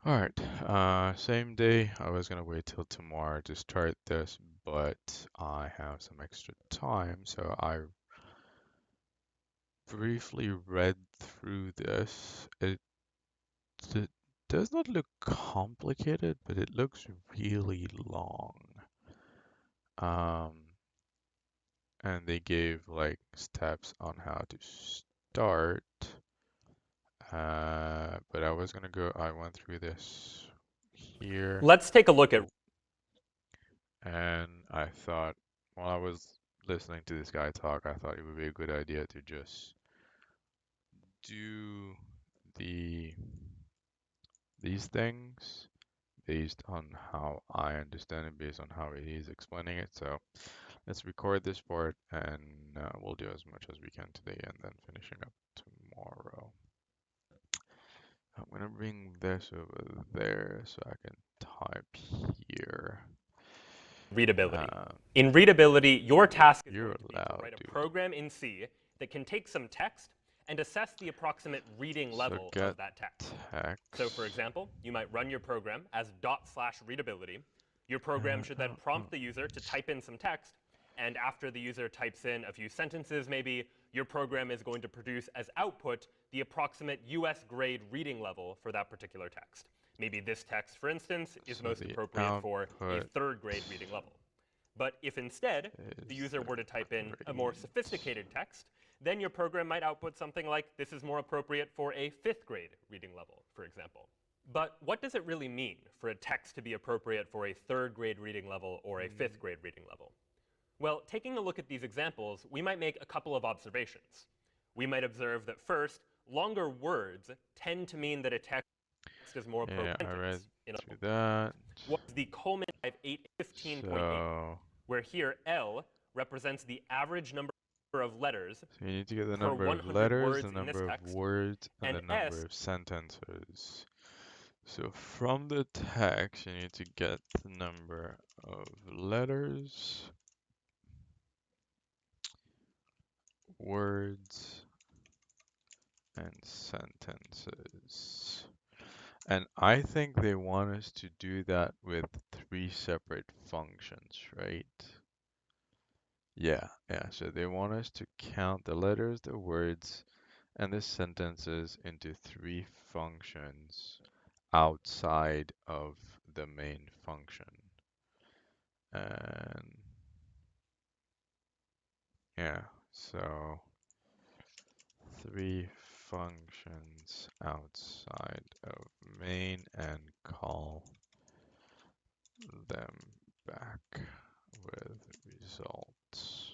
All right, same day. I was gonna wait till tomorrow to start this, but I have some extra time, so I briefly read through this. It does not look complicated, but it looks really long. Um, and they gave like steps on how to start. But I went through this here, Let's take a look at and I thought, while I was listening to this guy talk, I thought it would be a good idea to just do the these things based on how I understand it, based on how he's explaining it. So let's record this part, and we'll do as much as we can today, and then finishing up tomorrow. I'm gonna bring this over there so I can type here. readability. Um, In readability, your task is you're going to be to allowed, write a dude. program in C that can take some text and assess the approximate reading So level get of that text. So for text. example, you might run your program as ./readability. Your program Uh, should then uh, uh, prompt the user to type in some text, and after the user types in a few sentences maybe, your program is going to produce as output the approximate US grade reading level for that particular text. Maybe this text, for instance, is so most the appropriate for a output 3rd grade reading level. But if instead the is user the were to type in a more grade. sophisticated text, then your program might output something like, this is more appropriate for a 5th grade reading level, for example. But what does it really mean for a text to be appropriate for a 3rd grade reading level or a 5th grade reading level? Well, taking a look at these examples, we might make a couple of observations. We might observe that first, longer words tend to mean that a text is more Yeah, I appropriate. read In through that. was the Coleman 815.8, So, where here L represents the average number of letters so you need to get the per number of 100 letters, the words in this number of text, words, and and the number S of sentences. So from the text, you need to get the number of letters, words, and sentences. And I think they want us to do that with 3 separate functions, right? Yeah. So they want us to count the letters, the words, and the sentences into 3 functions outside of the main function. And yeah, so 3 functions outside of main and call them back with results.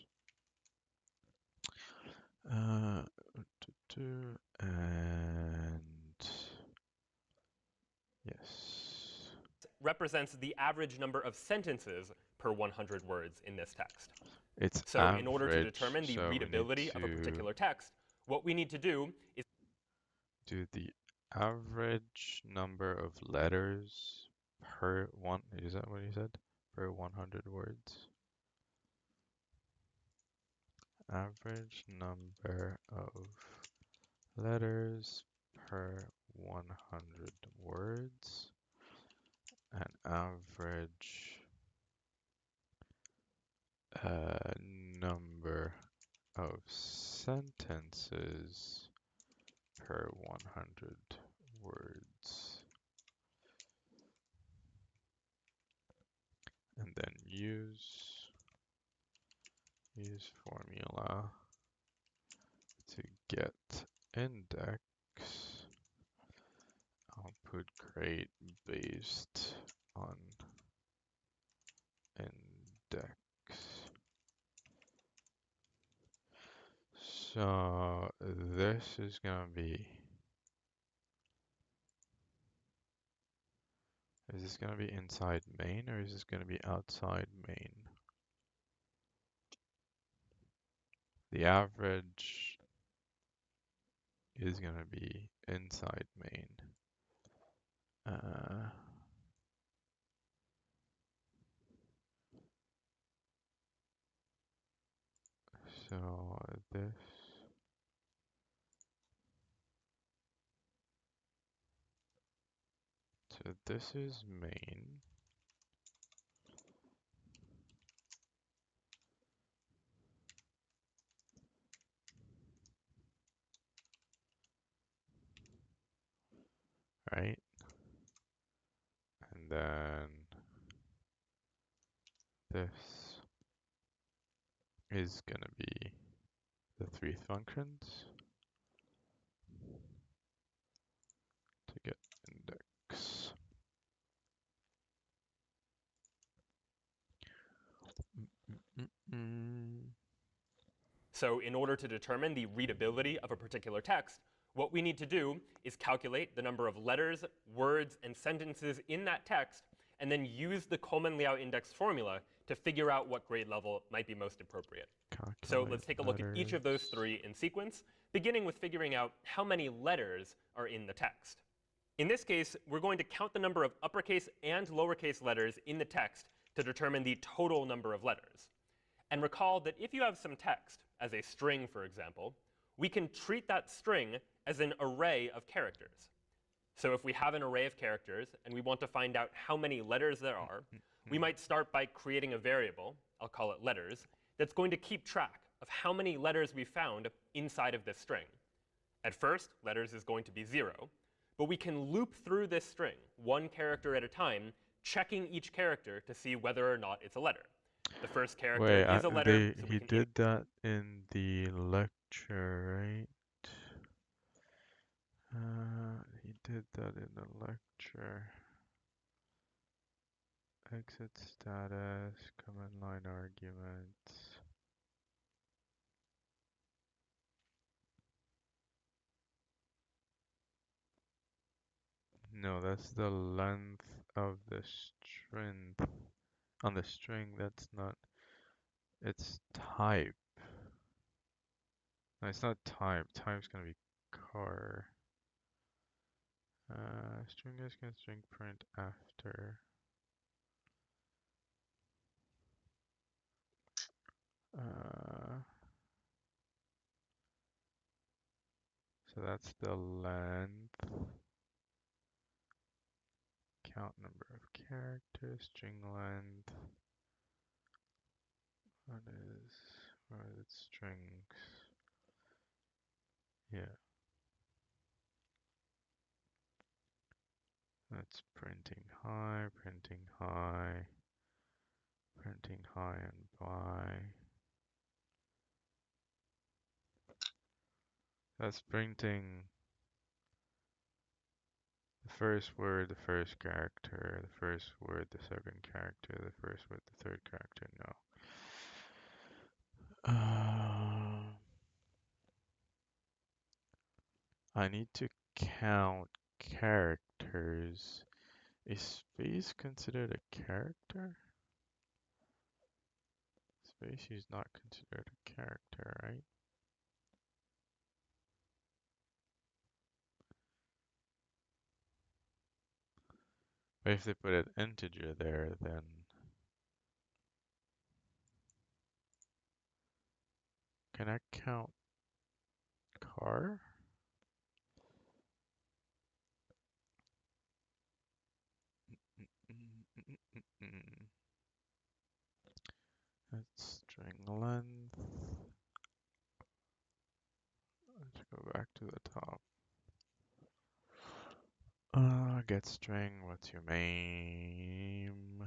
Uh, and yes, represents the average number of sentences per 100 words in this text. it's So in order to average, determine the so we need readability of a to particular text, what we need to do is do the average number of letters per one. Is that what you said? Per 100 words? Average number of letters per 100 words, and average number of sentences per 100 words, and then use formula to get index, output grade based on index. So this is gonna be, is this gonna be inside main or is this gonna be outside main? The average is gonna be inside main. So this So this is main. Right? And then this is gonna be the three functions to get index. So in order to determine the readability of a particular text, what we need to do is calculate the number of letters, words, and sentences in that text, and then use the Coleman-Liao index formula to figure out what grade level might be most appropriate. So Calculate let's take a look at each of those letters. three in sequence, beginning with figuring out how many letters are in the text. In this case, we're going to count the number of uppercase and lowercase letters in the text to determine the total number of letters. And recall that if you have some text, as a string for example, we can treat that string as an array of characters. So if we have an array of characters and we want to find out how many letters there are, we might start by creating a variable, I'll call it letters, that's going to keep track of how many letters we found inside of this string. At first, letters is going to be 0, but we can loop through this string, one character at a time, checking each character to see whether or not it's a letter. The first character Wait, is a letter, so we he can did that in the lecture, right? He did that in the lecture. Exit status, command line arguments. No, that's the length of the string. On the string, that's not. It's type. No, it's not type. Type's gonna be char. String is gonna string print after. So that's the length. Count number of characters, string length. What is it? Strings. Yeah. That's printing high, printing high, printing high and by. That's printing the first word, the first character, the first word, the second character, the first word, the third character. No. I need to count characters. Is space considered a character? Space is not considered a character, right? But if they put an integer there, then can I count car? That's string length. Let's go back to the top. Get string, what's your name?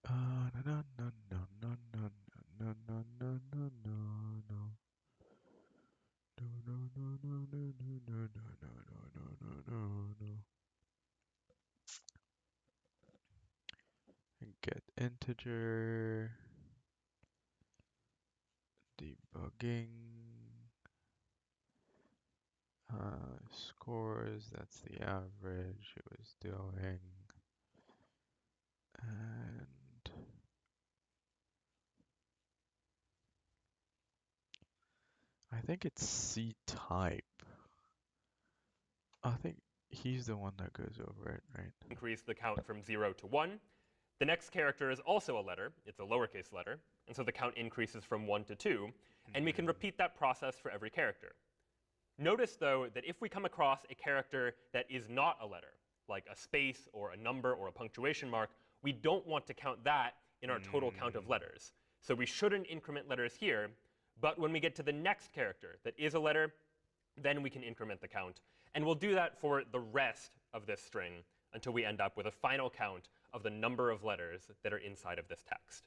No, no, no, no, no, no, no, no, no, no, no, no. No, no, no, no, no, no, no, no, no, no, no, no, no. And get integer. Debugging. Scores, that's the average it was doing. And I think it's C type. I think he's the one that goes over it, right? increase the count from 0 to 1. The next character is also a letter. It's a lowercase letter. And so the count increases from 1 to 2. And we can repeat that process for every character. Notice, though, that if we come across a character that is not a letter, like a space or a number or a punctuation mark, we don't want to count that in our total count of letters. So we shouldn't increment letters here. But when we get to the next character that is a letter, then we can increment the count. And we'll do that for the rest of this string until we end up with a final count of the number of letters that are inside of this text.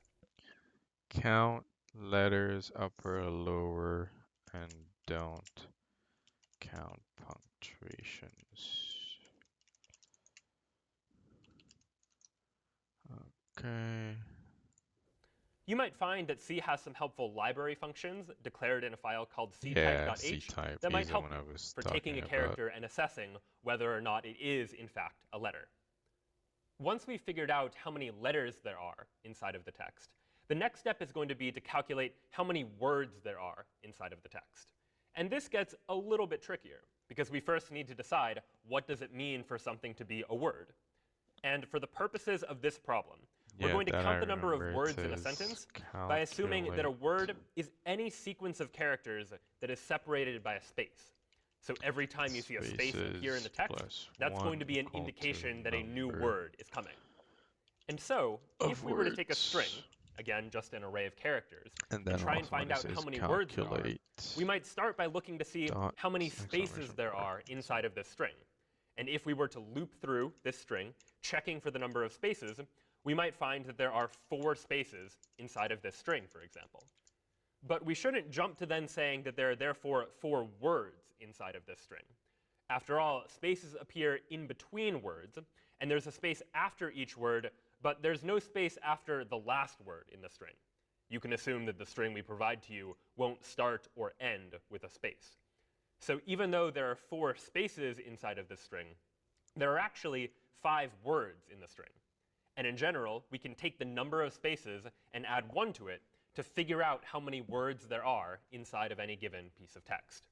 Count letters upper, lower, and don't count punctuations. Okay. You might find that C has some helpful library functions declared in a file called Yeah, ctype.h C-type. that might He's the help one I was for taking a talking character and assessing whether or not it is, in fact, a letter. Once we've figured out how many letters there are inside of the text, the next step is going to be to calculate how many words there are inside of the text. And this gets a little bit trickier, because we first need to decide what does it mean for something to be a word. And for the purposes of this problem, we're going to count the number of words in a sentence by assuming that a word is any sequence of characters that is separated by a space. So every time you see a space appear in the text, that's going to be an indication that a new word is coming. And so, if we were to take a string, again, just an array of characters, and try and find out how many words there are, we might start by looking to see how many spaces there are inside of this string. And if we were to loop through this string, checking for the number of spaces, we might find that there are 4 spaces inside of this string, for example. But we shouldn't jump to then saying that there are therefore 4 words inside of this string. After all, spaces appear in between words, and there's a space after each word, but there's no space after the last word in the string. You can assume that the string we provide to you won't start or end with a space. So even though there are 4 spaces inside of this string, there are actually 5 words in the string. And in general, we can take the number of spaces and add 1 to it to figure out how many words there are inside of any given piece of text.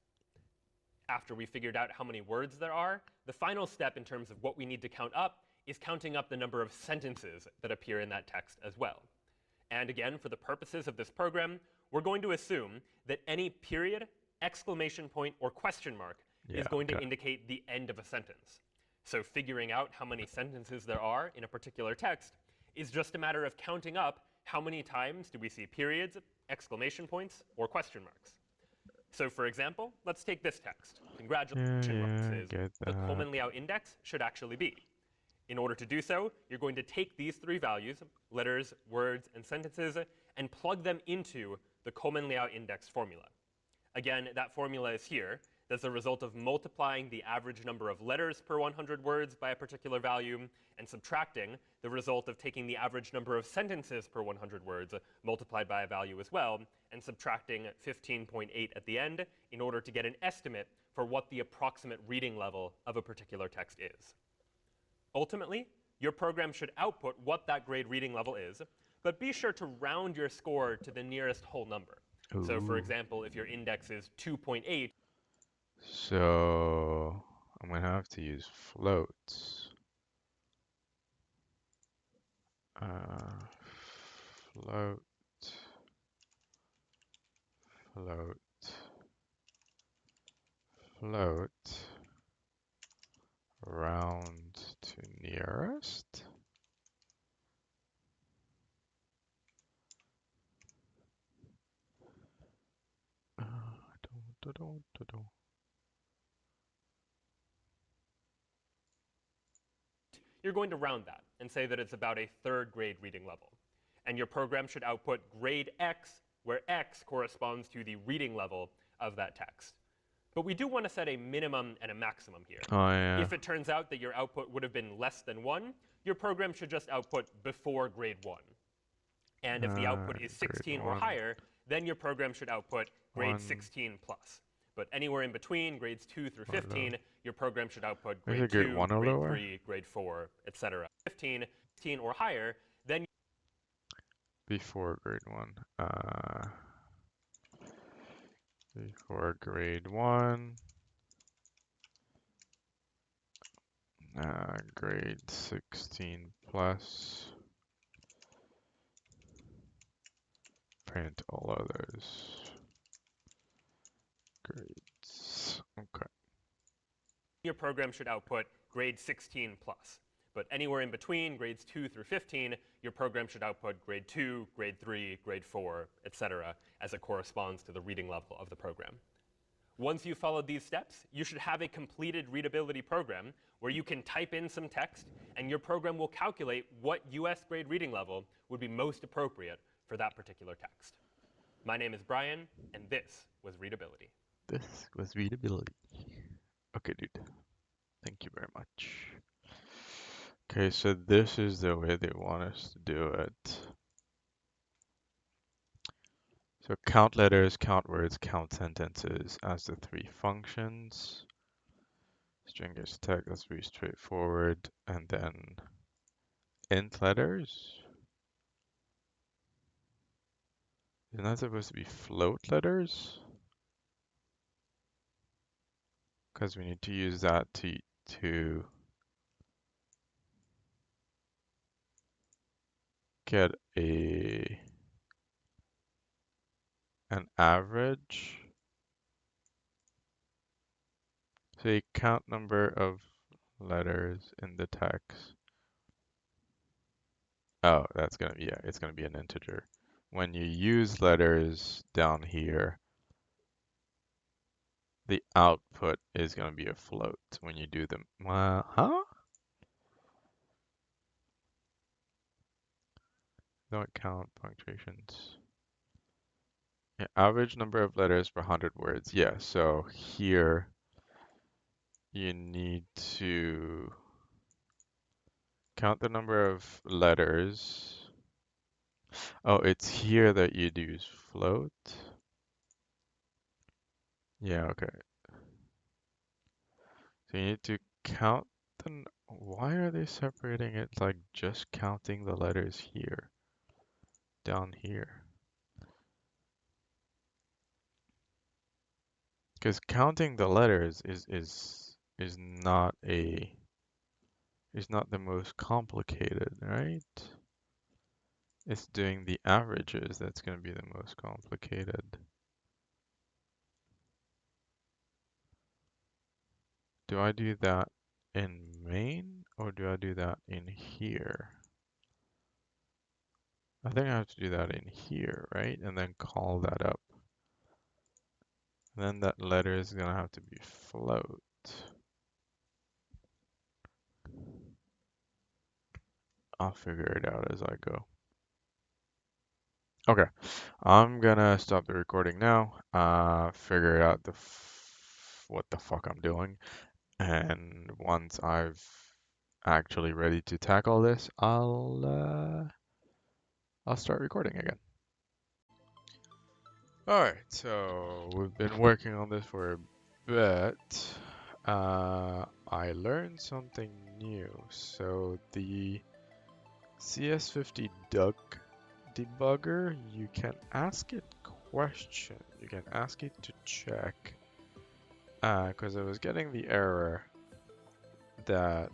After we figured out how many words there are, the final step in terms of what we need to count up is counting up the number of sentences that appear in that text as well. And again, for the purposes of this program, we're going to assume that any period, exclamation point, or question mark is going to indicate the end of a sentence. So figuring out how many sentences there are in a particular text is just a matter of counting up how many times do we see periods, exclamation points, or question marks. So for example, let's take this text. Congratulations, the Coleman layout index should actually be. In order to do so, you're going to take these 3 values, letters, words, and sentences, and plug them into the Coleman layout index formula. Again, that formula is here. That's a result of multiplying the average number of letters per 100 words by a particular value and subtracting the result of taking the average number of sentences per 100 words multiplied by a value as well, and subtracting 15.8 at the end in order to get an estimate for what the approximate reading level of a particular text is. Ultimately, your program should output what that grade reading level is, but be sure to round your score to the nearest whole number. Ooh. So for example, if your index is 2.8, so I'm going to have to use floats. Float, float, float, round to nearest. you're going to round that and say that it's about a 3rd grade reading level. And your program should output grade X, where X corresponds to the reading level of that text. But we do want to set a minimum and a maximum here. Oh, yeah. If it turns out that your output would have been less than 1, your program should just output before grade 1. And if the output is 16 or higher, then your program should output grade 16 plus. But anywhere in between, grades 2 through 15, your program should output grade 2, grade 3, grade 4, etc. 15 or higher, then before grade 1. Before grade 1. Grade 16 plus. print all others. Grades. Okay. Your program should output grade 16 plus. But anywhere in between, grades 2 through 15, your program should output grade 2, grade 3, grade 4, etc., as it corresponds to the reading level of the program. Once you've followed these steps, you should have a completed readability program where you can type in some text, and your program will calculate what US grade reading level would be most appropriate for that particular text. My name is Brian, and this was Readability. This was readability. Okay, dude. Thank you very much. Okay, so this is the way they want us to do it. So count letters, count words, count sentences as the three functions. String is text, that's pretty straightforward. And then int letters. Isn't that supposed to be float letters? Because we need to use that to get an average. So you count number of letters in the text. Oh, that's gonna be, yeah, it's gonna be an integer. When you use letters down here, the output is gonna be a float when you do them. Huh? Don't count punctuations. Yeah, average number of letters per 100 words. Yeah, so here you need to count the number of letters. Oh, it's here that you'd use float. Yeah, okay. So you need to count the. Why are they separating it like just counting the letters here, down here? Because counting the letters is not the most complicated, right? It's doing the averages that's going to be the most complicated. Do I do that in main or do I do that in here? I think I have to do that in here, right? And then call that up. And then that letter is going to have to be float. I'll figure it out as I go. Okay, I'm gonna stop the recording now, figure out what the fuck I'm doing, and once I've actually ready to tackle this, I'll start recording again. Alright, so we've been working on this for a bit. I learned something new. So the CS50 duck debugger, you can ask it question. You can ask it to check. Because I was getting the error that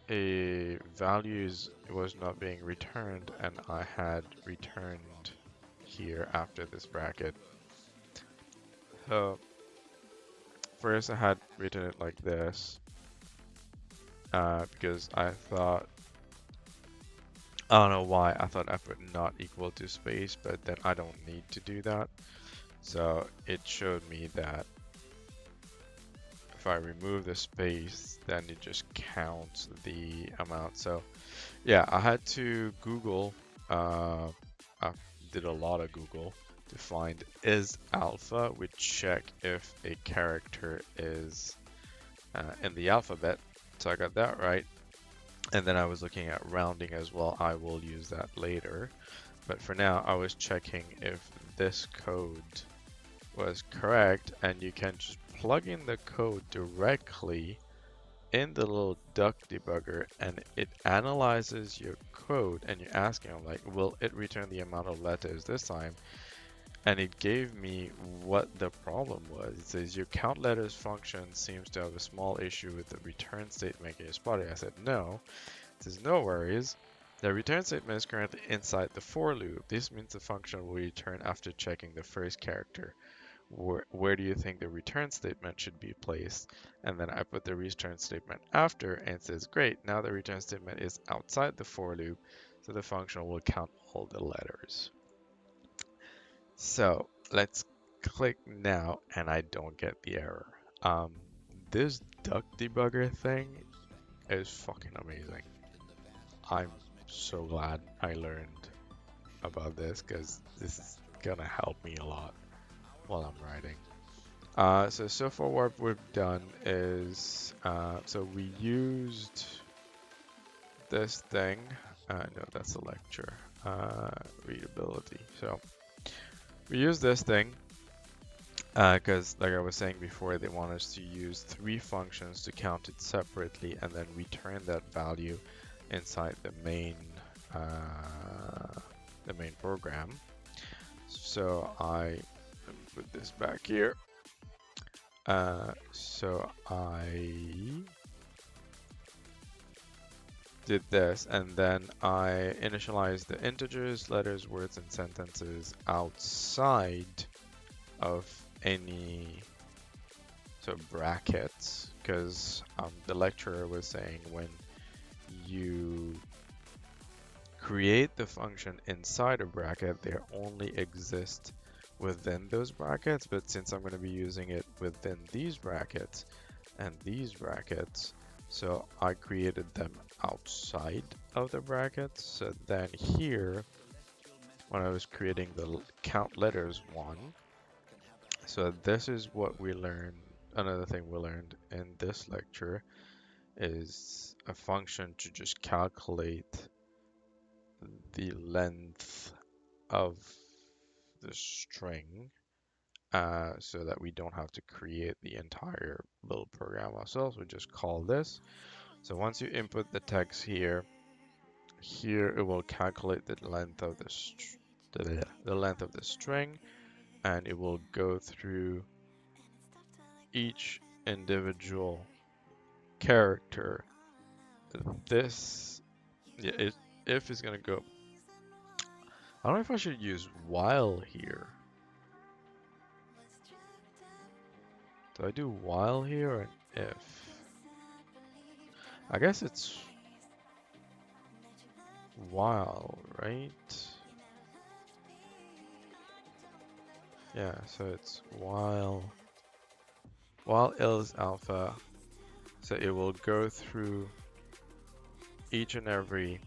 a values was not being returned, and I had returned here after this bracket. So first I had written it like this, because I thought, I don't know why, I thought I put not equal to space, but then I don't need to do that. So it showed me that if I remove the space, then it just counts the amount. So yeah, I had to Google, I did a lot of Google to find is alpha, which check if a character is in the alphabet. So I got that right. And then I was looking at rounding as well. I will use that later. But for now, I was checking if this code was correct, and you can just plug in the code directly in the little duck debugger, and it analyzes your code, and you're asking, like, will it return the amount of letters this time? And it gave me what the problem was. It says your count letters function seems to have a small issue with the return state making a spotty. I said no. It says no worries. The return statement is currently inside the for loop. This means the function will return after checking the first character. Where do you think the return statement should be placed? And then I put the return statement after, and it says, great, now the return statement is outside the for loop, so the function will count all the letters. So let's click now, and I don't get the error. This duck debugger thing is fucking amazing. I'm so glad I learned about this because this is gonna help me a lot while I'm writing. So far what we've done is, so we used this thing. No, that's a lecture. Readability. So we used this thing because, like I was saying before, they want us to use 3 functions to count it separately and then return that value inside the main program. So I put this back here. So I did this, and then I initialized the integers, letters, words, and sentences outside of any brackets, because the lecturer was saying when you create the function inside a bracket, they only exist within those brackets, but since I'm going to be using it within these brackets and these brackets, so I created them outside of the brackets. So then here, when I was creating the count letters one, so this is what we learned. Another thing we learned in this lecture is a function to just calculate the length of the string, so that we don't have to create the entire little program ourselves. We just call this. So once you input the text here it will calculate the length of the length of the string, and it will go through each individual character. This, yeah, if is gonna go. I don't know if I should use while here. Do I do while here or if? I guess it's while, right? Yeah, so it's while L is alpha, so it will go through each and every.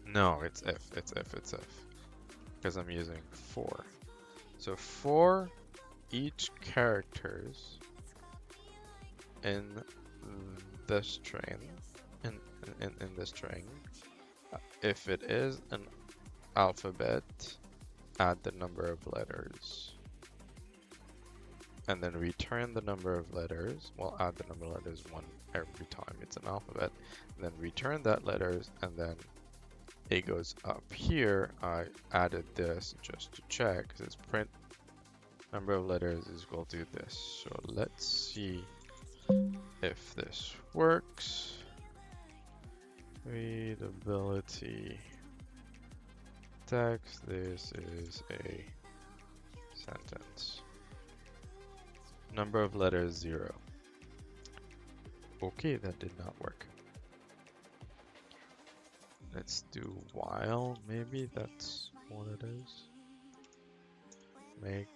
No, it's if, because I'm using for. So for each characters in the string, in the string, if it is an alphabet, add the number of letters. And then return the number of letters. Well, add the number of letters one every time it's an alphabet. And then return that letters, and then it goes up here. I added this just to check, because it's print number of letters is equal to this. So let's see if this works. Readability text. This is a sentence. Number of letters 0. Okay, that did not work. Let's do while. Maybe that's what it is. Make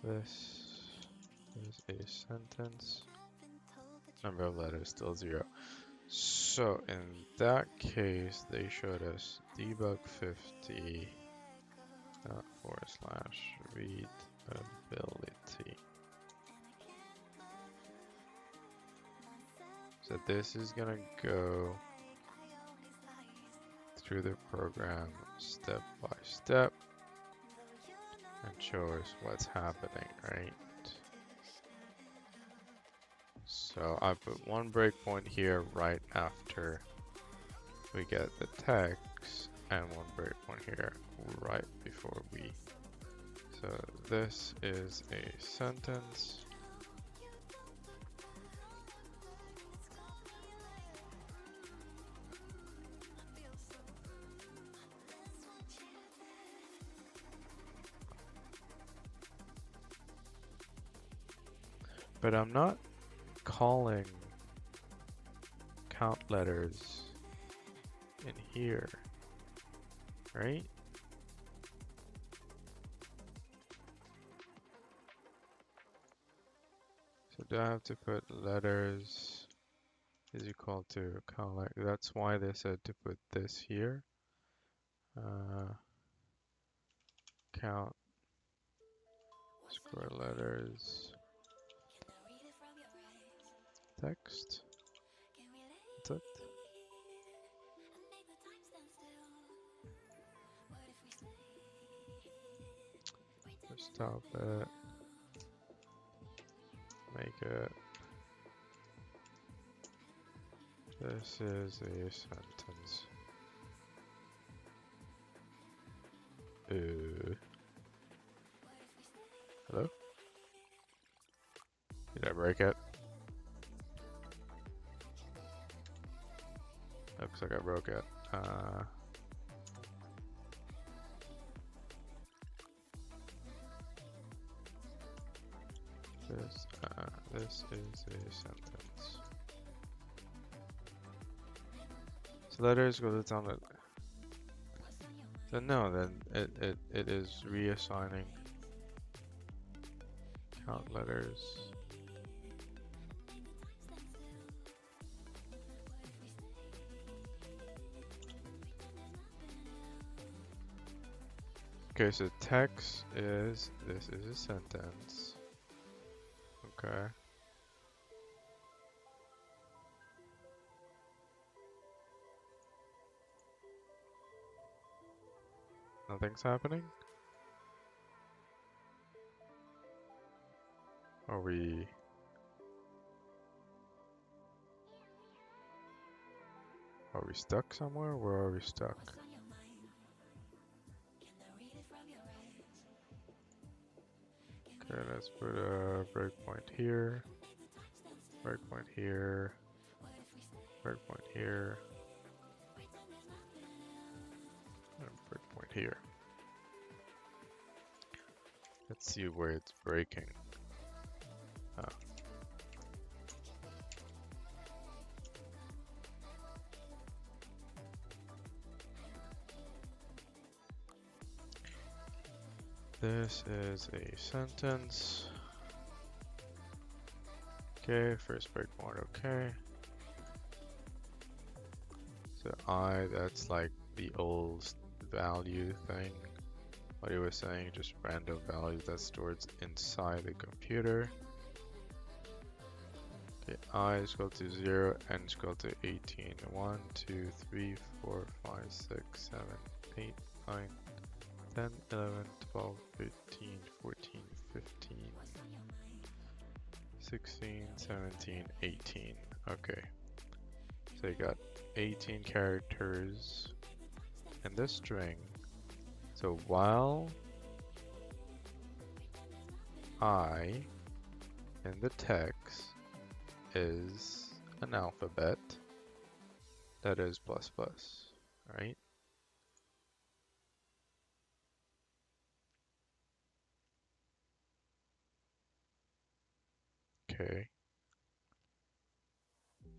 this is a sentence. Number of letters still 0. So in that case, they showed us debug 50 / readability. So this is gonna go through the program step by step and show us what's happening, right? So I put one breakpoint here right after we get the text, and one breakpoint here right before we. So this is a sentence. But I'm not calling count letters in here, right? So do I have to put letters is equal to count like that's why they said to put this here. Count square letters text. That's it. Stop it. Make it. This is a sentence. Hello? Did I break it? Looks like I broke it. This is a sentence. So letters go to down it. So no, then it is reassigning count letters. Okay, so text is, this is a sentence. Okay. Nothing's happening? Are we stuck somewhere? Where are we stuck? Okay, let's put a breakpoint here. Breakpoint here. Breakpoint here. And breakpoint here. Let's see where it's breaking. Oh. This is a sentence. Okay, first breakpoint, okay. So that's like the old value thing. What he was saying, just random values that's stored inside the computer. Okay, I is equal to 0, n is equal to 18. 1, 2, 3, 4, 5, 6, 7, 8, 9, 10, 11, 12, 13, 14, 15, 16, 17, 18. Okay. So you got 18 characters in this string. So while I in the text is an alphabet, that is plus plus, right? Okay.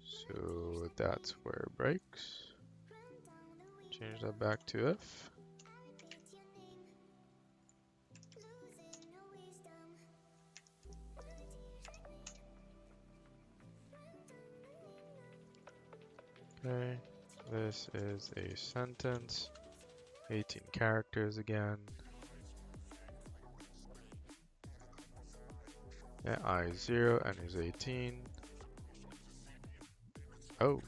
So that's where it breaks. Change that back to if. Okay, this is a sentence, 18 characters again. Yeah, I is 0, n is 18. Oh.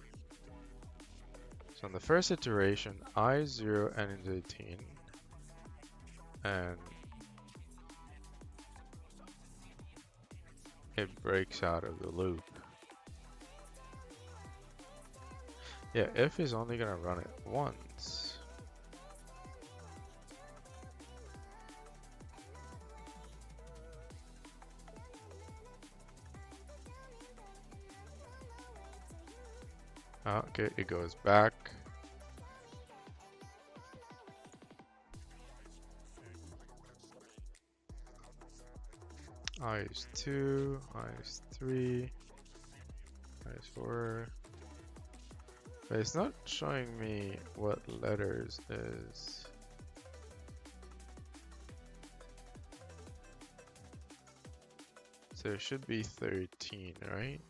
So in the first iteration, I is 0, n is 18. And it breaks out of the loop. Yeah, if is only gonna run it once. Okay, it goes back. I is 2, I is 3, I is 4. But it's not showing me what letters is. So it should be 13, right?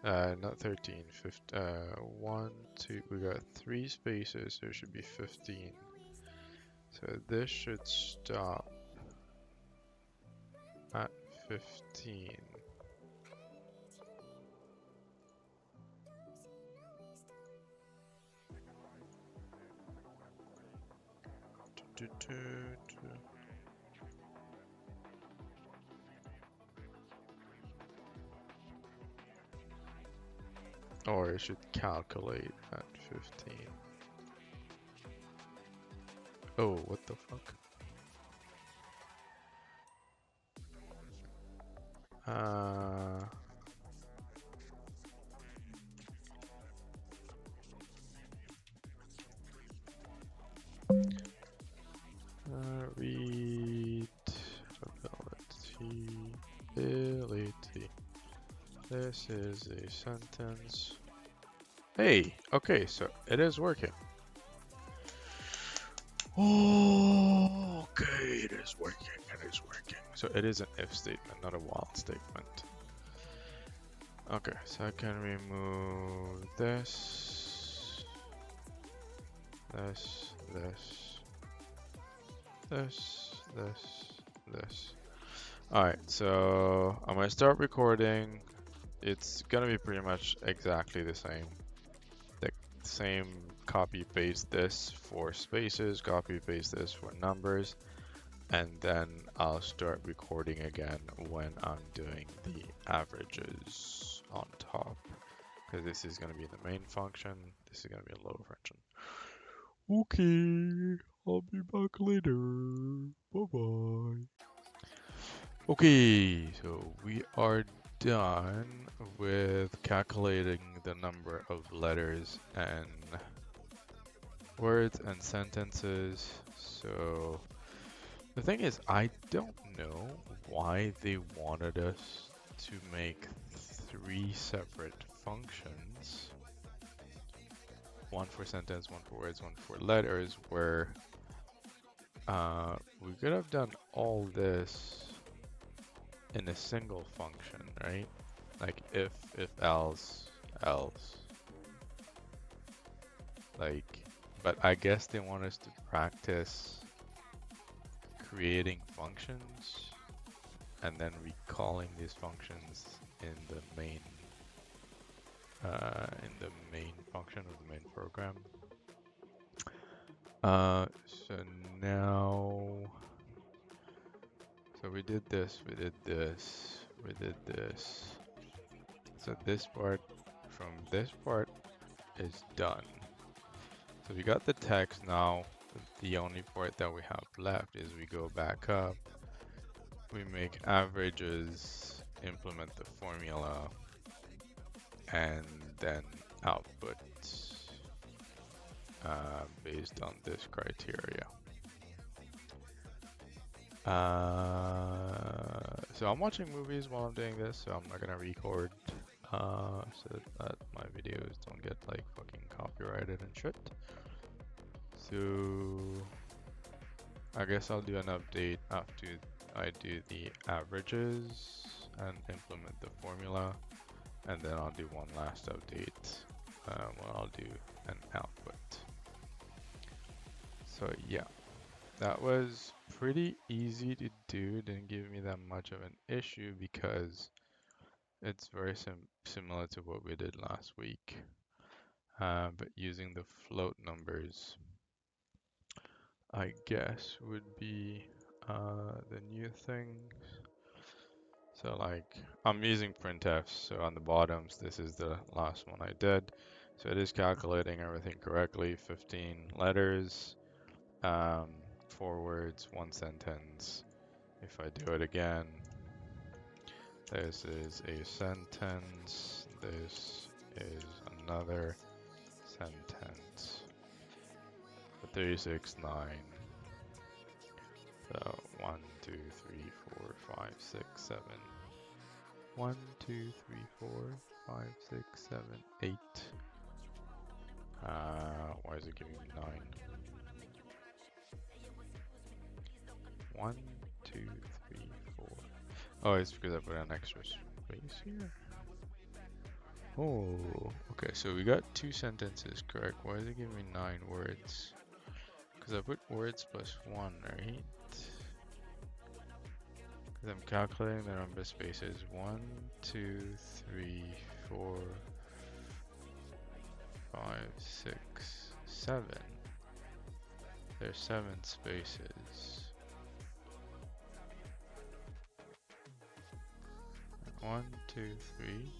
Not 13, 15, 1, 2, we got 3 spaces, so it should be 15. So this should stop at 15. Do, do, do. Or it should calculate at 15. Oh, what the fuck? Uh, readability. This is a sentence. Hey, okay, so it is working. Oh, okay, it is working, it is working. So it is an if statement, not a while statement. Okay, so I can remove this, this, this. Alright, so I'm gonna start recording. It's gonna be pretty much exactly the same. The same copy paste this for spaces, copy paste this for numbers, and then I'll start recording again when I'm doing the averages on top. Because this is gonna be the main function, this is gonna be a lower function. Okay, I'll be back later. Bye bye. Okay, so we are done with calculating the number of letters and words and sentences. So the thing is, I don't know why they wanted us to make 3 separate functions. One for sentence, one for words, one for letters, where we could have done all this in a single function, right? Like if else. Like, but I guess they want us to practice creating functions and then recalling these functions in the main function of the main program. So now, so we did this, we did this, we did this. So this part from this part is done. So we got the text now. The only part that we have left is we go back up, we make averages, implement the formula, and then output based on this criteria. So I'm watching movies while I'm doing this, so I'm not gonna record so that my videos don't get like fucking copyrighted and shit. So I guess I'll do an update after I do the averages and implement the formula, and then I'll do one last update when I'll do an output. So yeah, that was pretty easy to do, didn't give me that much of an issue because it's very similar to what we did last week, but using the float numbers I guess would be the new thing. So like I'm using printfs, so on the bottoms this is the last one I did. So it is calculating everything correctly, 15 letters, 4 words, 1 sentence. If I do it again, this is a sentence, this is another sentence. 36, 9, So 1, 2, 3, 4, 5, 6, 7. 1, 2, 3, 4, 5, 6, 7, 8. Why is it giving me 9? 1, 2, 3, 4. Oh, it's because I put an extra space here. Oh, okay, so we got 2 sentences correct. Why is it giving me 9 words? Because I put words plus 1, right? Because I'm calculating the number of spaces. 1, 2, 3, 4, 5, 6, 7. There's 7 spaces. 1, 2, 3,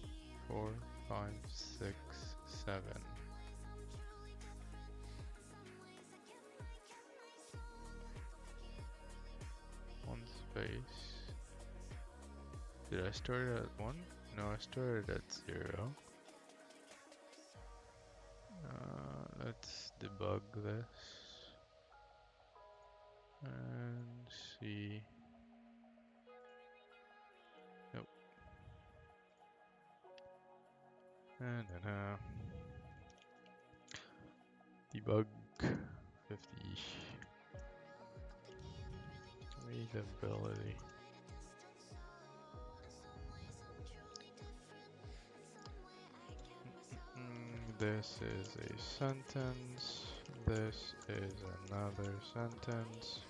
4, 5, 6, 7. One space. Did I start it at 1? No, I started at 0. Let's debug this and see. Nope. And debug 50. Readability. This is a sentence. This is another sentence.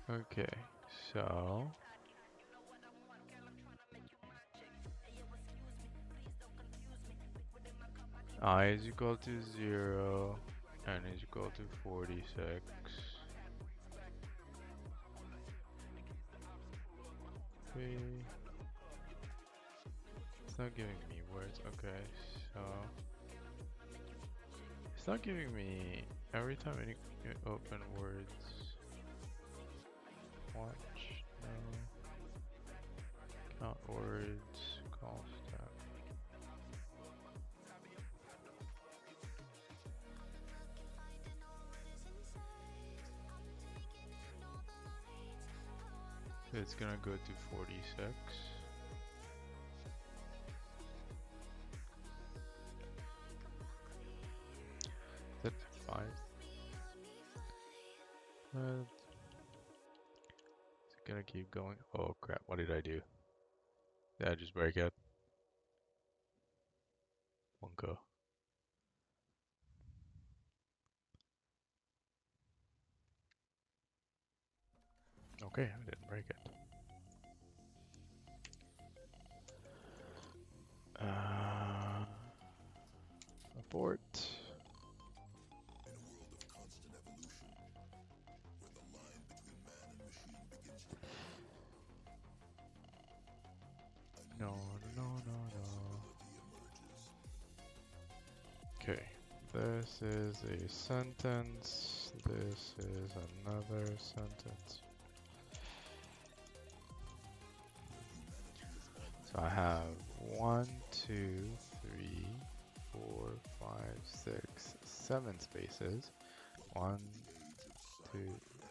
Okay, so I is equal to 0, n is equal to 46. It's not giving me words. Okay, so it's not giving me every time you open words. Watch, no. Count words, call stack. It's gonna go to 46. Is that 5? Is it gonna keep going? Oh crap, what did I do? Did I just break it? Won't go. Okay, I didn't break it. Abort. No, no, no, no. Okay, this is a sentence. This is another sentence. So I have 1, 2, 3, 4, 5, 6, 7 spaces. 1, 2,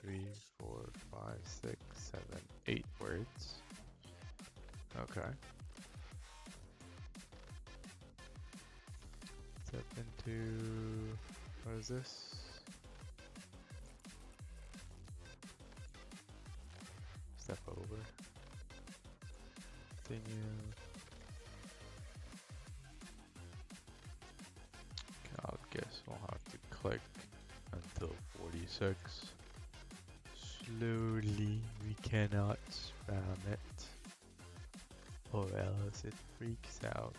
3, 4, 5, 6, 7, 8 words. Okay. Step into, what is this? Step over. Continue. I guess we'll have to click until 46. Slowly, we cannot spam it, or else it freaks out.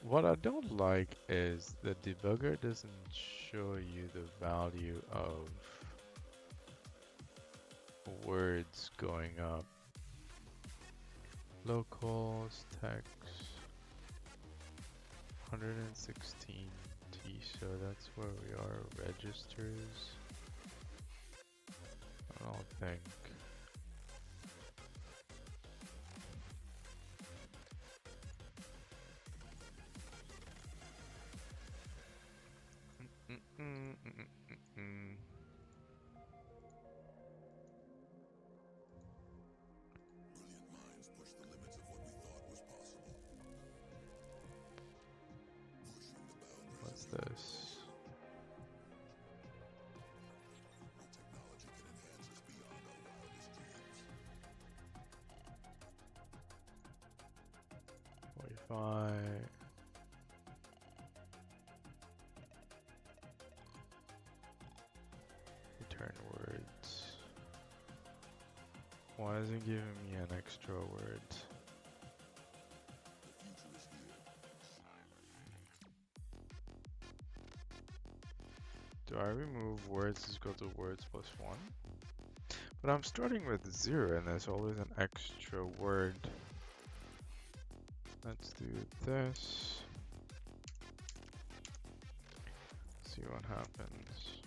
What I don't like is the debugger doesn't show you the value of words going up. Locals, text, 116 T, so that's where we are. Registers, I don't think. try return words. Why is it giving me an extra word? Do I remove words is equal to words plus 1? But I'm starting with 0 and there's always an extra word. Let's do this. See what happens.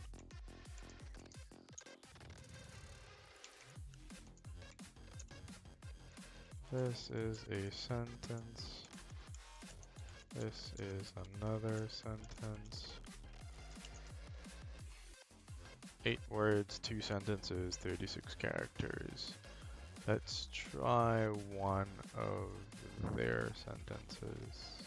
This is a sentence. This is another sentence. 8 words, 2 sentences, 36 characters. Let's try one of their sentences.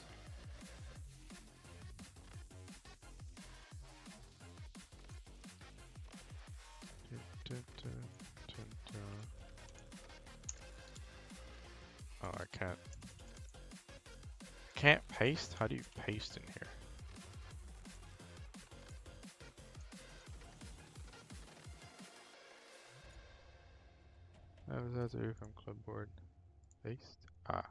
Oh, I can't paste? How do you paste in here? How does that do from clipboard? Paste? Ah.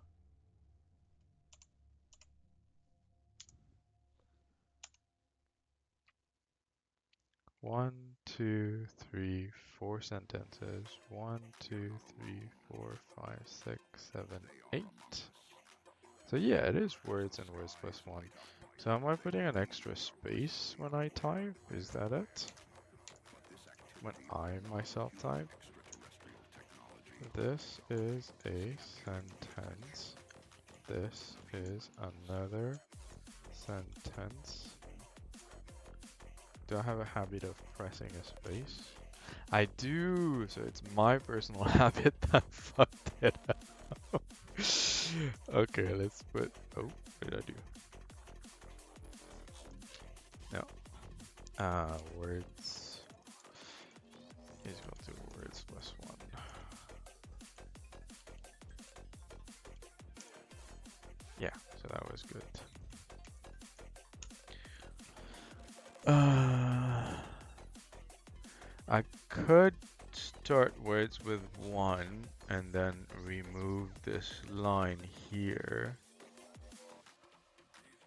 One, two, three, 4 sentences. 1, 2, 3, 4, 5, 6, 7, 8. So yeah, it is words and words plus 1. So am I putting an extra space when I type? Is that it? When I myself type? This is a sentence. This is another sentence. Do I have a habit of pressing a space? I do! So it's my personal habit that fucked it up. Okay, let's put... Oh, what did I do? No. Words is equal to words plus 1. Yeah, so that was good. I could start words with 1 and then remove this line here.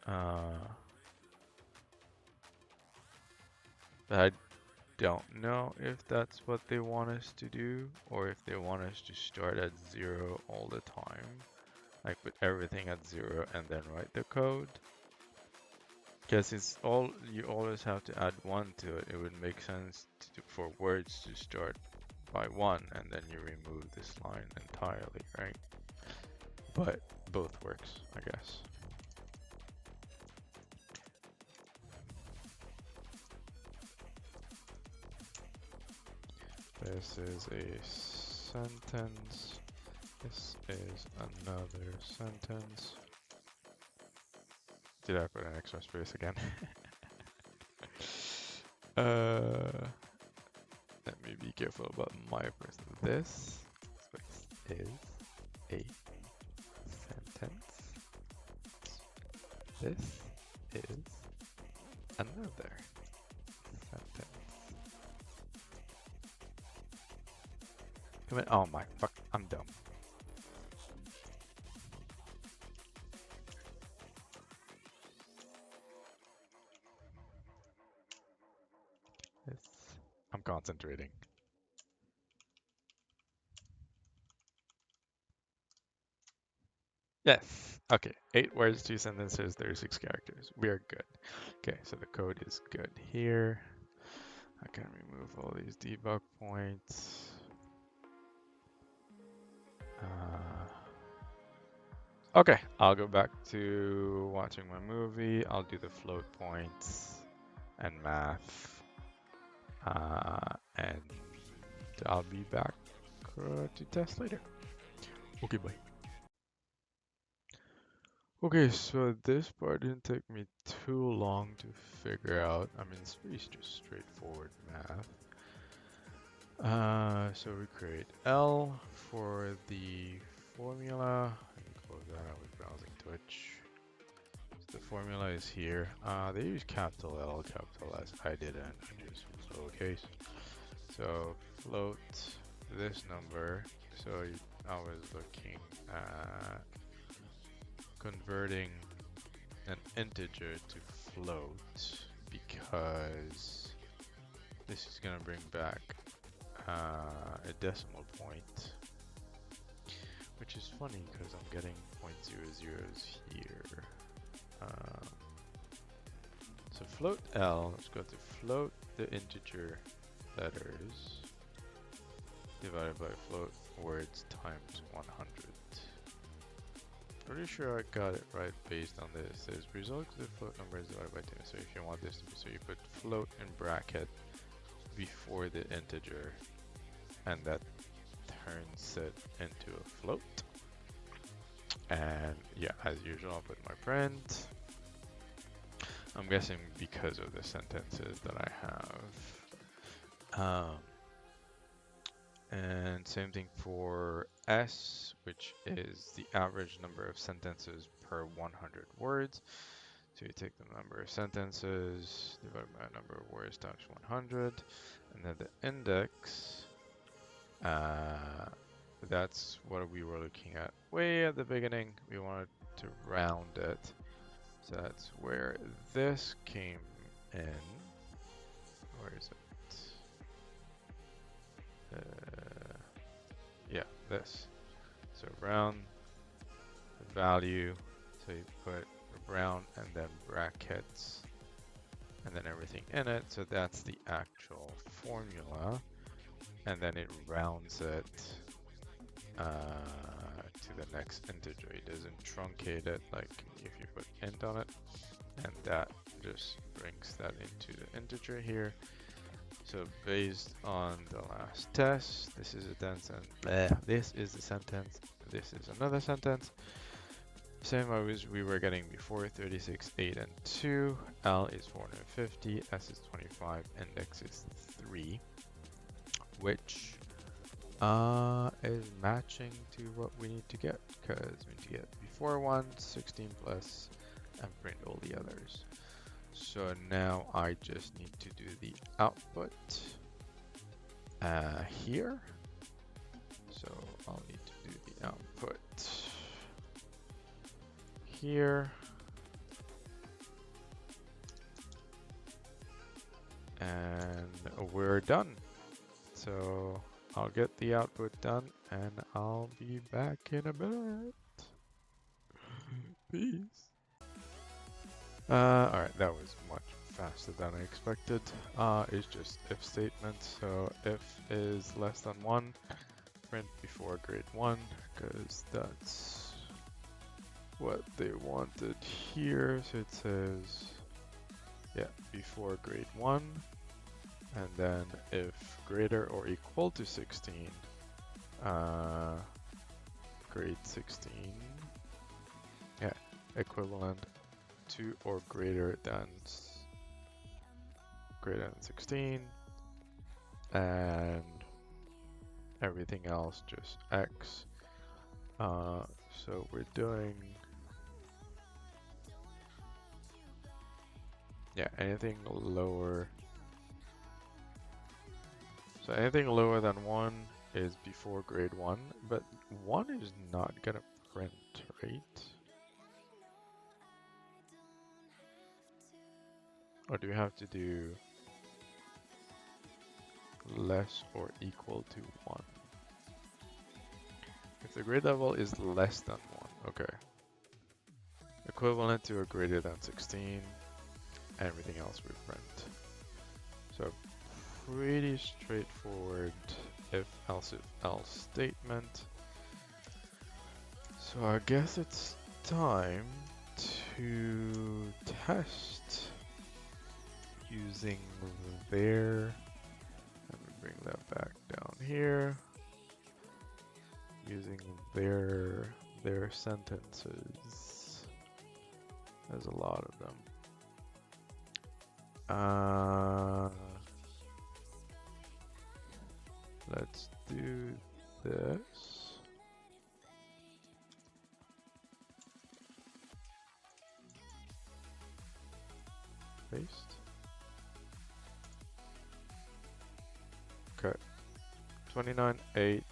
But I don't know if that's what they want us to do or if they want us to start at 0 all the time. Like put everything at 0 and then write the code. Because it's all, you always have to add 1 to it. It would make sense for words to start by 1 and then you remove this line entirely, right? But both works, I guess. This is a sentence. This is another sentence. Did I put an extra space again? Let me be careful about my person. This space is a sentence. This is another sentence. Come in. Oh my fuck, I'm dumb. I'm concentrating. Yes. Okay. 8 words, 2 sentences, 36 characters. We are good. Okay, so the code is good here. I can remove all these debug points. Okay, I'll go back to watching my movie. I'll do the float points and math. And I'll be back to test later. Okay, bye. Okay, so this part didn't take me too long to figure out. I mean, it's pretty just straightforward math. So we create L for the formula, and close that I was browsing Twitch. So the formula is here. They use capital L, capital S. I didn't. I just was lowercase. So float this number. So I was looking at converting an integer to float because this is gonna bring back a decimal point, which is funny because I'm getting 0.00s here. So float L, let's go to float the integer letters divided by float words times 100. Pretty sure I got it right based on this. It says result to the float number is divided by 2. So if you want this to be, so you put float in bracket before the integer, and that turns it into a float. And yeah, as usual, I'll put my print. I'm guessing because of the sentences that I have. And same thing for S, which is the average number of sentences per 100 words. So you take the number of sentences divided by the number of words times 100, and then the index, that's what we were looking at way at the beginning. We wanted to round it. So that's where this came in. Where is it? Yeah, this. So round the value. So you put round and then brackets and then everything in it. So that's the actual formula. And then it rounds it to the next integer. It doesn't truncate it like if you put int on it. And that just brings that into the integer here. So based on the last test, this is a sentence. This is a sentence. This is another sentence. Same as we were getting before, 36, 8, and 2. L is 450, S is 25, index is 3, which is matching to what we need to get, because we need to get before 1, 16 plus, and print all the others. So now I just need to do the output here. So I'll need to do the output here. And we're done. So I'll get the output done and I'll be back in a minute. Peace. Alright, that was much faster than I expected. It's just if statement. So if is less than 1, print before grade 1, because that's what they wanted here. So it says, yeah, before grade 1. And then if greater or equal to 16, grade 16, yeah, equivalent to or greater than 16, and everything else just X. So we're doing, yeah, anything lower. So anything lower than 1 is before grade 1, but 1 is not gonna print, right? Or do we have to do less or equal to 1? If the grade level is less than 1, okay. Equivalent to or greater than 16, everything else we print. So pretty straightforward if else statement. So I guess it's time to test using their, let me bring that back down here, using their sentences. There's a lot of them. Let's do this. Okay, 29.8.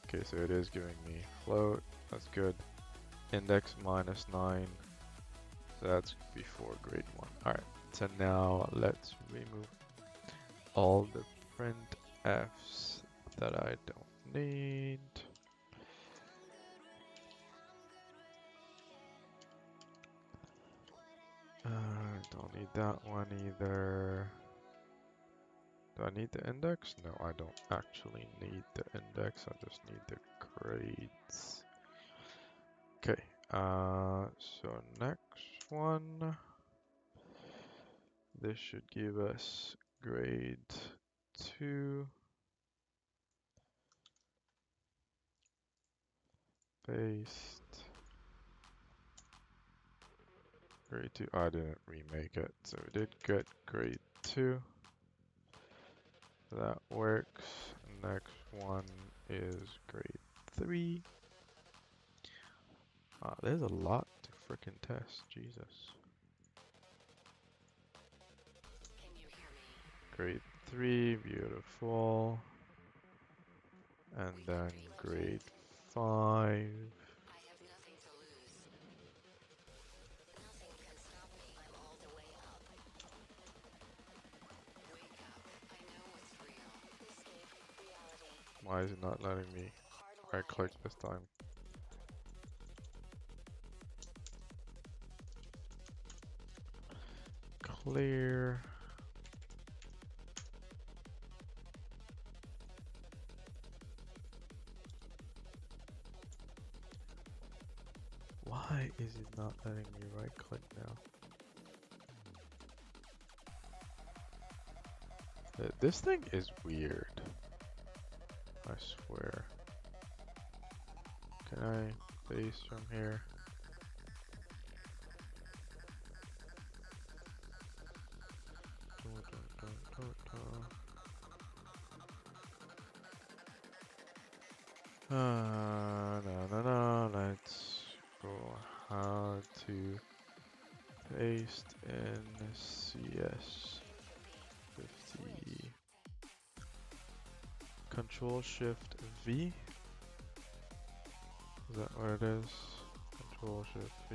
Okay, so it is giving me float. That's good. Index -9. So that's before grade 1. Alright, so now let's remove all the printfs that I don't need. Don't need that one either. Do I need the index? No, I don't actually need the index. I just need the grades. Okay, so next one. This should give us grade 2. Paste. Grade 2. I didn't remake it, so we did get grade 2. That works. Next one is grade 3. There's a lot to frickin' test, Jesus. Grade 3, beautiful. And then grade 5. Why is it not letting me right click this time? Clear. Why is it not letting me right click now? This thing is weird. I swear. Can I paste from here? No, let's go how to paste in CS50. Control Shift V. Is that what it is? Control Shift V.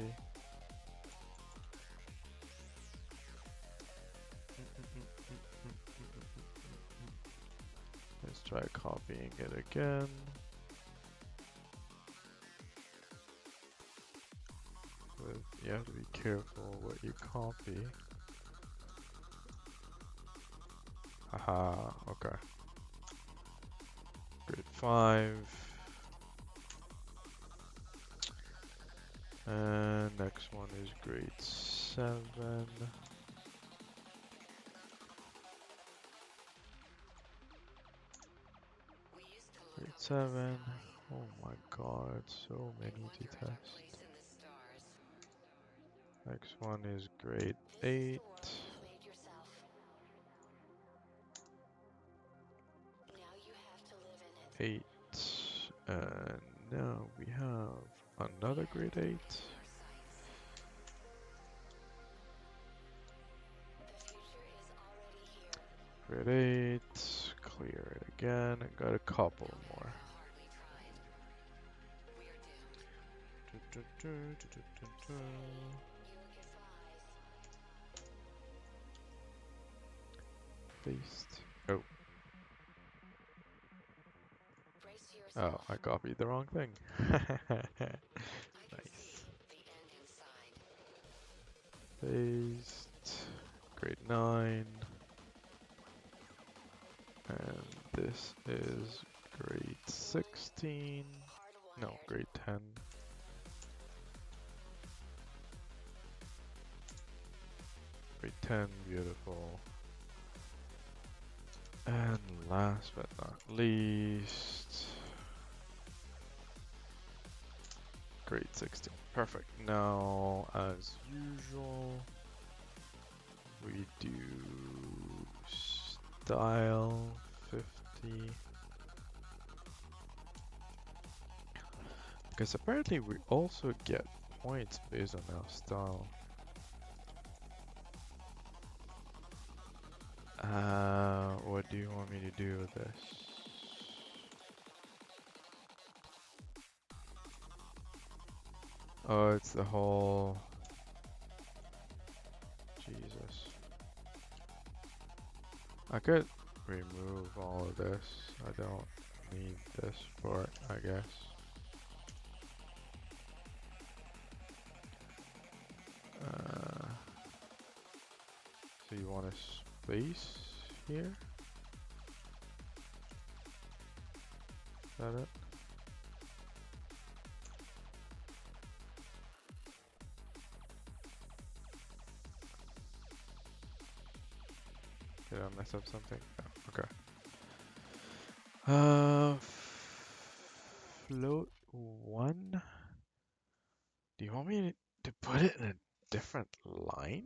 Let's try copying it again. You have to be careful what you copy. Aha, okay. Grade 5. And next one is grade 7. Grade 7. Oh my god, so many to test. Next one is grade 8. 8. And now we have another grade 8. Grade 8. Clear it again. I got a couple more. Paste. Oh. Oh, I copied the wrong thing. Nice. Paste. Grade 9. And this is grade 16. No, grade 10. Grade 10, beautiful. And last but not least, grade 16. Perfect. Now, as usual, we do style 50. Because apparently we also get points based on our style. What do you want me to do with this? Oh, it's the whole... Jesus. I could remove all of this. I don't need this part, I guess. So you want a space here? Is that it? Did I mess up something? No. Okay. Float one. Do you want me to put it in a different line?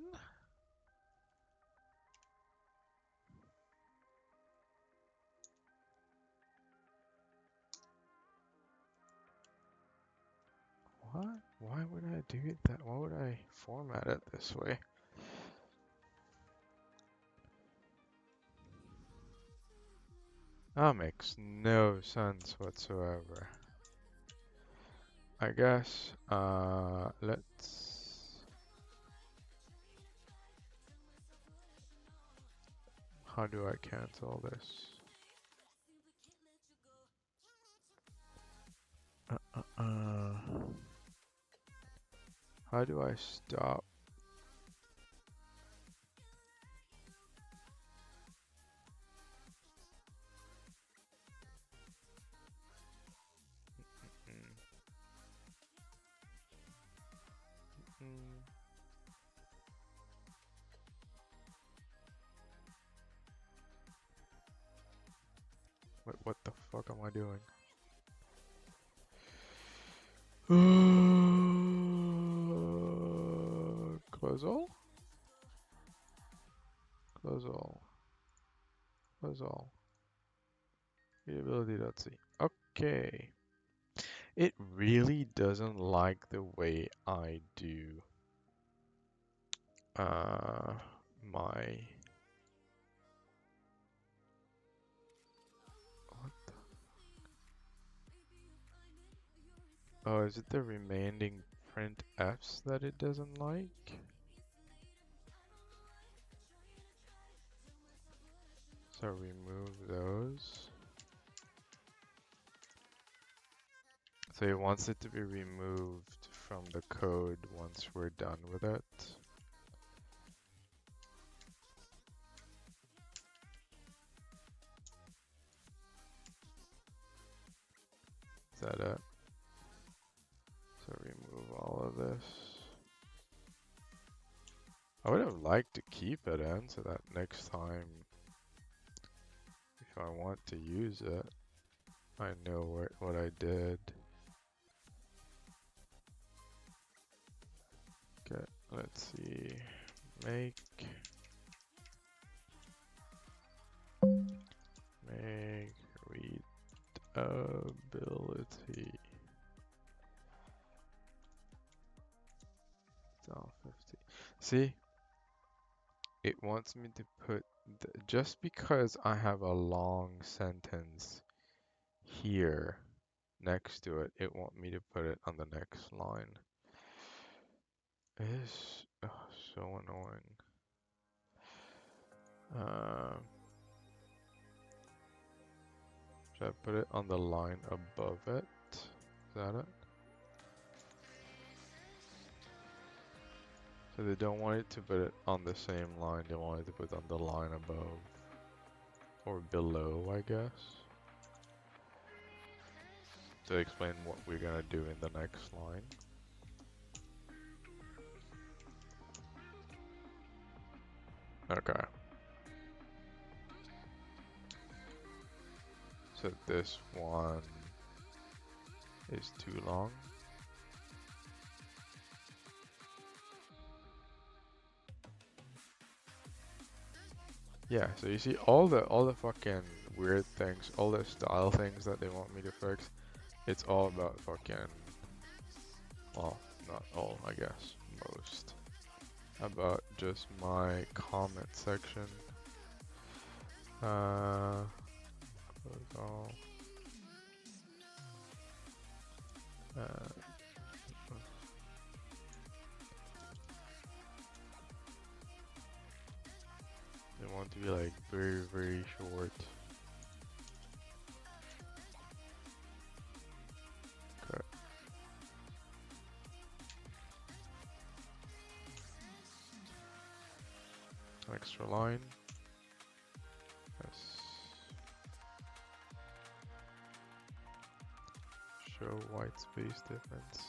What? Why would I do it that? Why would I format it this way? That makes no sense whatsoever. I guess, let's... How do I cancel this? How do I stop? Mm, mm. What the fuck am I doing? Close all? Close all. Close all. Readability.c. Okay. It really doesn't like the way I do my... What the... Oh, is it the remaining printfs that it doesn't like? So remove those. So it wants it to be removed from the code once we're done with it. Is that it? So remove all of this. I would have liked to keep it in so that next time, if I want to use it, I know what I did. Okay, let's see. Make readability. CS50. See, it wants me to put just because I have a long sentence here next to it, it want me to put it on the next line. It is so annoying. Should I put it on the line above it? Is that it? So they don't want it to put it on the same line, they want it to put it on the line above. Or below, I guess. To explain what we're gonna do in the next line. Okay. So this one is too long. Yeah, so you see all the fucking weird things, all the style things that they want me to fix, it's all about fucking, well, not all, I guess, most, about just my comment section. Close all. They want to be like very, very short. Okay. Extra line. Yes. Show white space difference.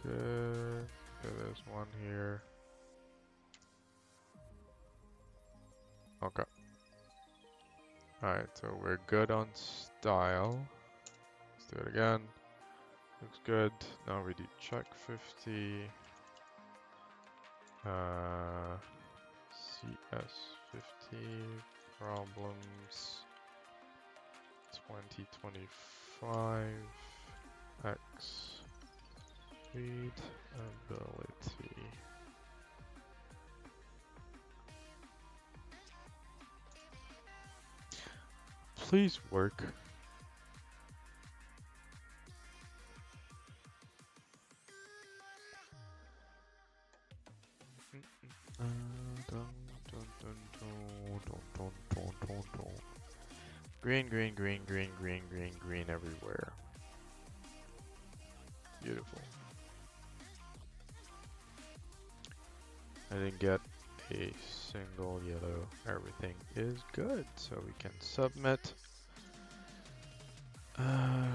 Good. Okay, there's one here. Okay. Alright, so we're good on style. Let's do it again. Looks good. Now we do check 50. CS50 problems 2025 X readability. Please work. Green, green, green, green, green, green, green everywhere. Beautiful. I didn't get a single yellow. Everything is good, so we can submit.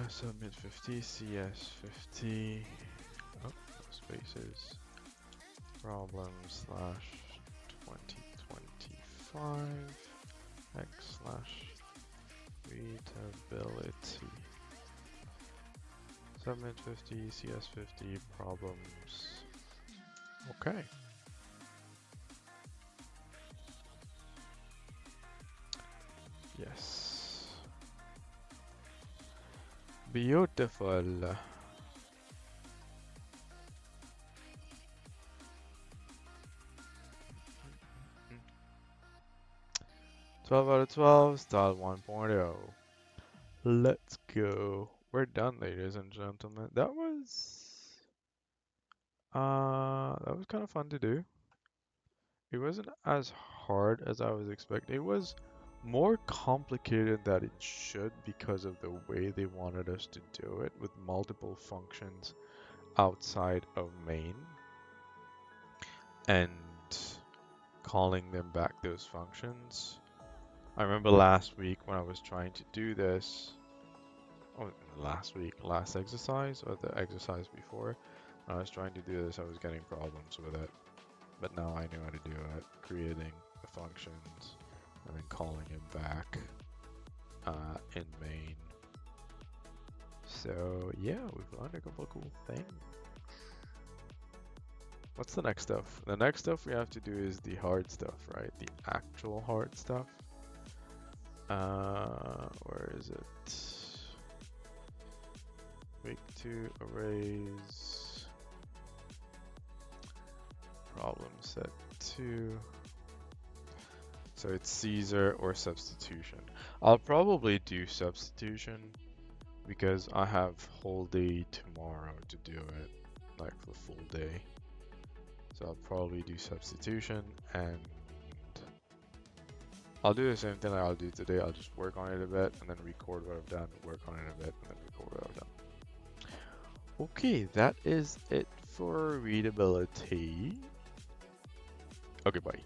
Submit 50, CS50. Oh, no spaces. Problem slash 2025 X slash readability. Submit 50, CS50 problems. Okay. Yes. Beautiful. 12 out of 12, style 1.0. Let's go. We're done, ladies and gentlemen. That was kind of fun to do. It wasn't as hard as I was expecting. It was more complicated than it should because of the way they wanted us to do it with multiple functions outside of main and calling them back those functions. I remember last week when I was trying to do this, last exercise or the exercise before, when I was trying to do this, I was getting problems with it. But now I know how to do it, creating the functions and then calling it back in main. So yeah, we've learned a couple of cool things. What's the next stuff? The next stuff we have to do is the hard stuff, right? The actual hard stuff. Where is it? Week 2 arrays. Problem set 2. So it's Caesar or substitution. I'll probably do substitution because I have whole day tomorrow to do it, like the full day. So I'll probably do substitution and I'll do the same thing that I'll do today. I'll just work on it a bit and then record what I've done, work on it a bit and then record what I've done. Okay, that is it for readability. Okay, bye.